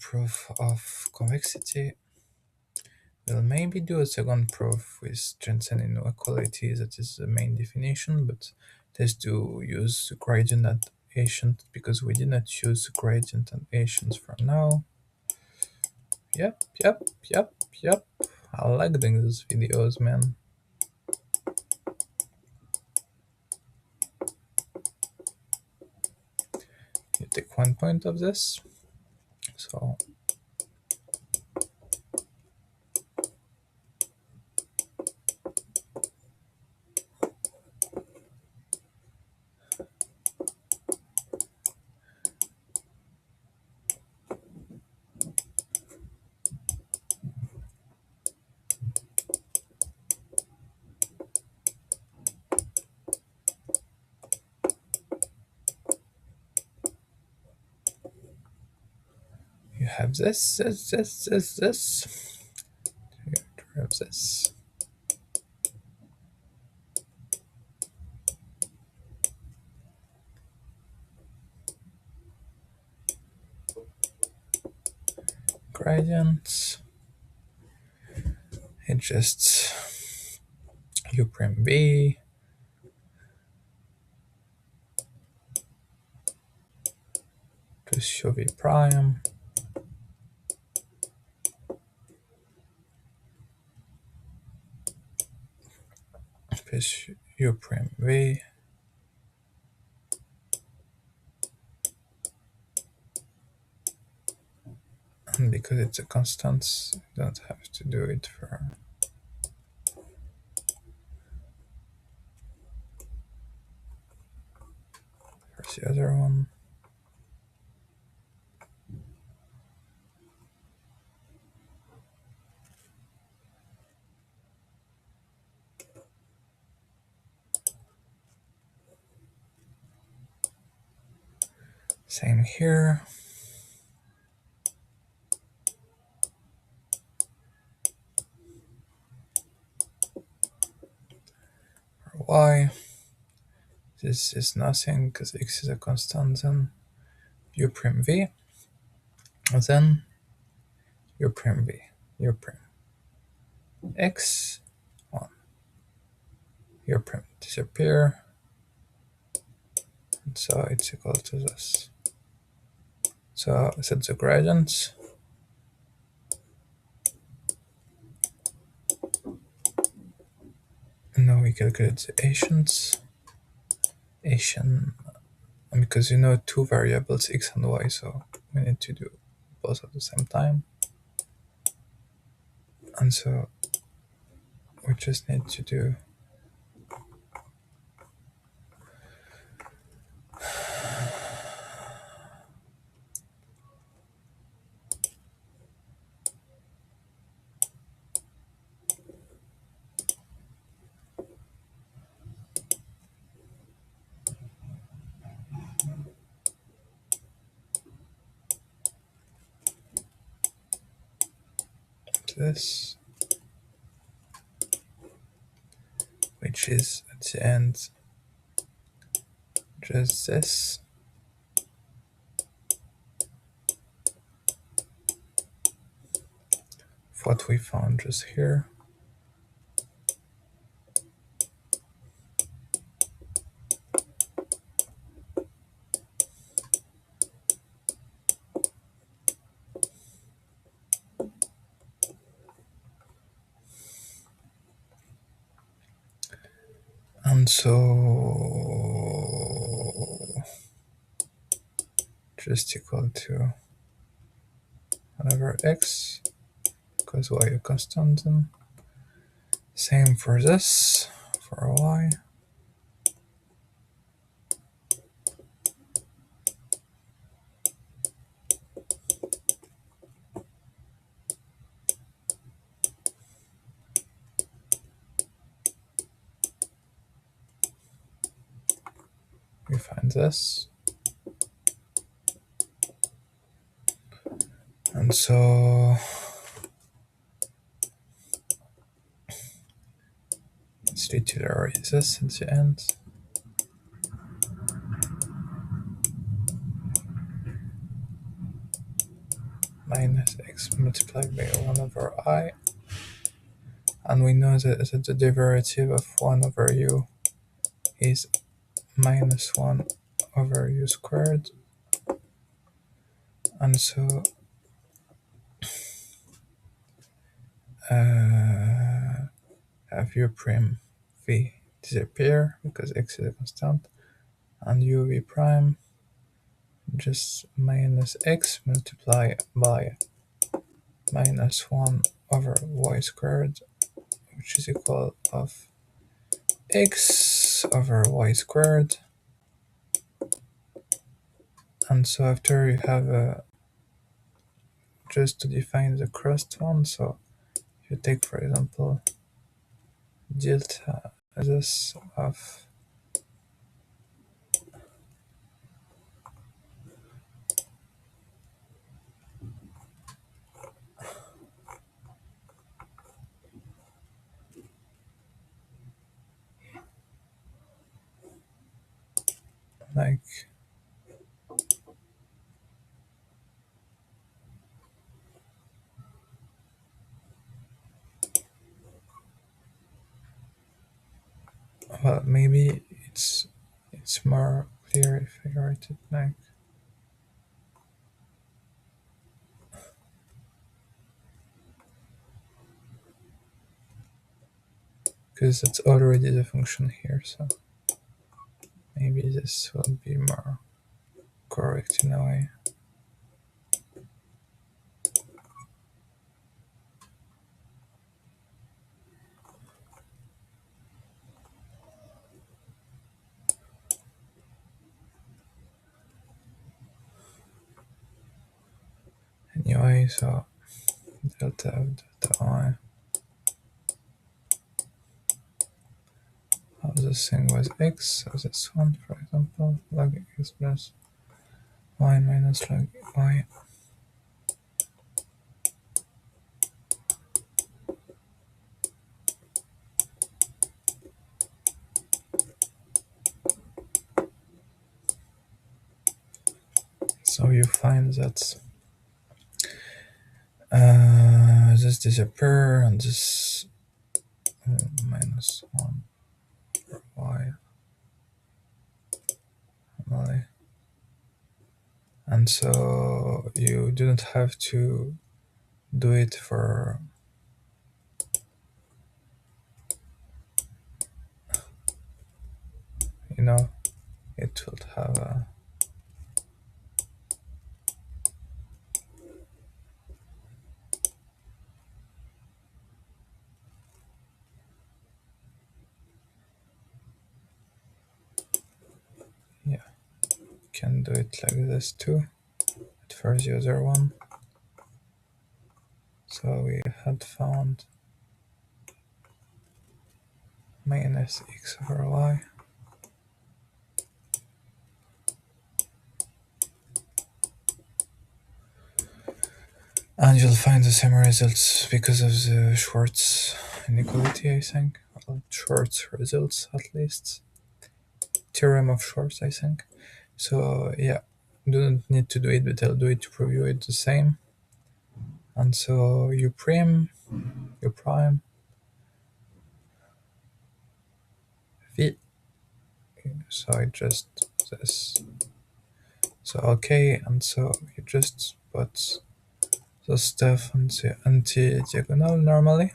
proof of convexity. We'll maybe do a second proof with transcending inequality, that is the main definition, but let's use gradient and agent because we did not use gradient and agents for now. Yep. I like doing these videos, man. You take 1 point of this, so you have this. You have this. Gradients. It just u prime v plus u v prime plus u prime v and because it's a constant, you don't have to do it for the other one. Same here. For y, this is nothing because x is a constant, then u prime v, and then u prime v, u prime x, 1. U prime disappear, and so it's equal to this. So set the gradients. Now we calculate the agents. Asian, because you know two variables x and y, so we need to do both at the same time. And so we just need to do this, which is at the end just this. What we found just here. And so just equal to whatever x, because y a constant, and same for this, for y. We find this. And so let's literally this at the end. minus x multiplied by 1 over I. And we know that the derivative of 1 over u is minus 1 over u squared. And so have u prime v disappear because x is a constant, and u v prime just minus x multiplied by minus 1 over y squared, which is equal of x over y squared. And so after you have just to define the crust one, so if you take, for example, delta this of like well, maybe it's more clear if I write it like because that's already the function here, so maybe this will be more correct in a way. Anyway, so delta of delta I of this thing was x, so this one, for example, log x plus y minus log y. So you find that this disappear and this minus 1 over y normally. And so you didn't have to do it for it will have a can do it like this too at first user one. So we had found minus x over y, and you'll find the same results because of the Schwarz inequality, I think. Well, Schwarz results, at least. Theorem of Schwarz, I think. So yeah, don't need to do it, but I'll do it to prove you it's the same. And so u prime v, so I just this, so okay, and so you just put the stuff on the anti-diagonal normally,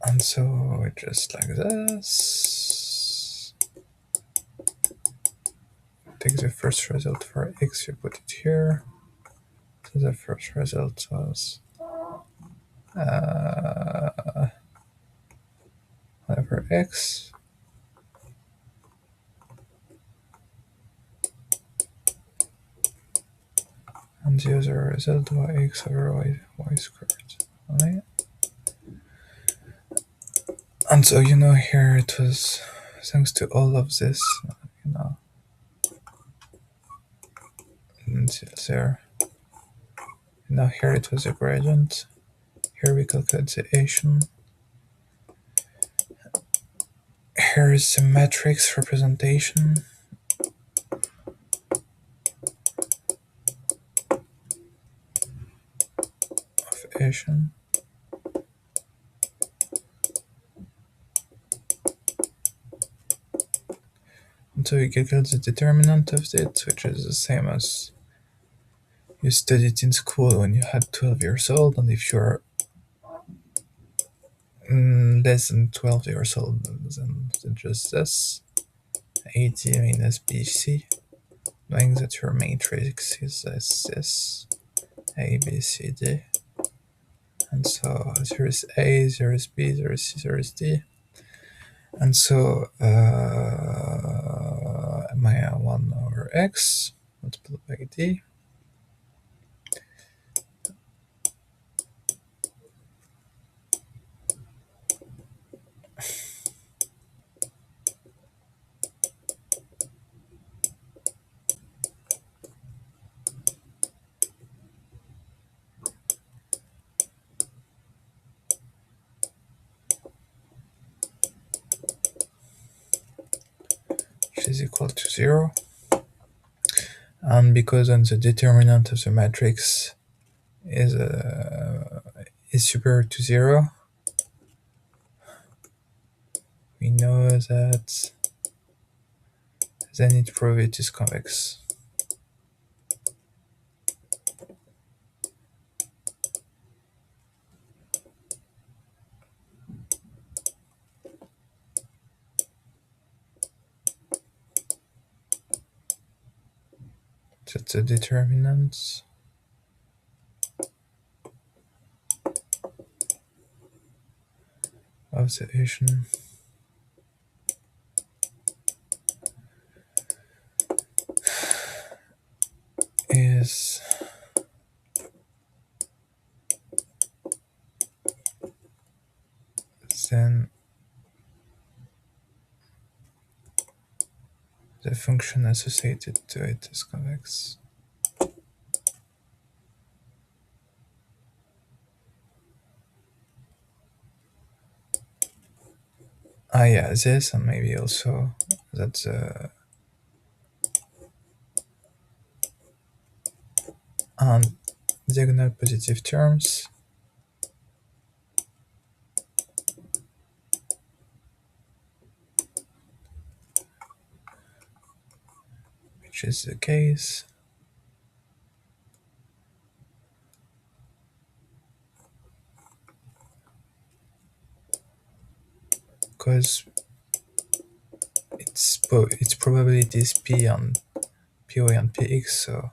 and so it just like this. Take the first result for x, you put it here. So the first result was whatever x, and the other result was x over y squared. Right? And so here it was thanks to all of this, until there. Now here it was a gradient. Here we calculate the Hessian. Here is the matrix representation. Hessian. And so you calculate the determinant of it, which is the same as you studied in school when you had 12 years old, and if you're less than 12 years old, then just this AD minus BC, knowing that your matrix is this A, B, C, D. And so there is A, there is B, there is C, there is D. And so my 1 over x multiplied by D which is equal to 0. And because then the determinant of the matrix is superior to 0, we know that then it proves it is convex. That's the determinant of the Hessian is then the function associated to it is convex. Yeah, this, and maybe also that the and diagonal positive terms, which is the case. Because its probability is P and Py and Px, so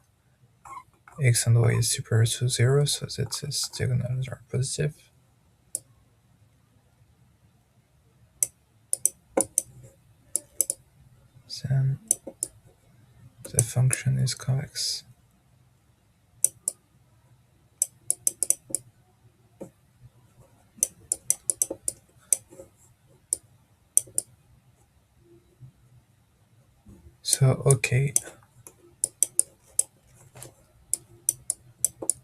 x and y is superior to 0, so that its diagonals are positive. Then the function is convex. So, okay.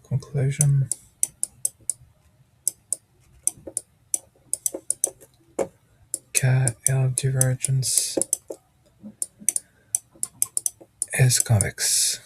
Conclusion. KL-divergence is convex.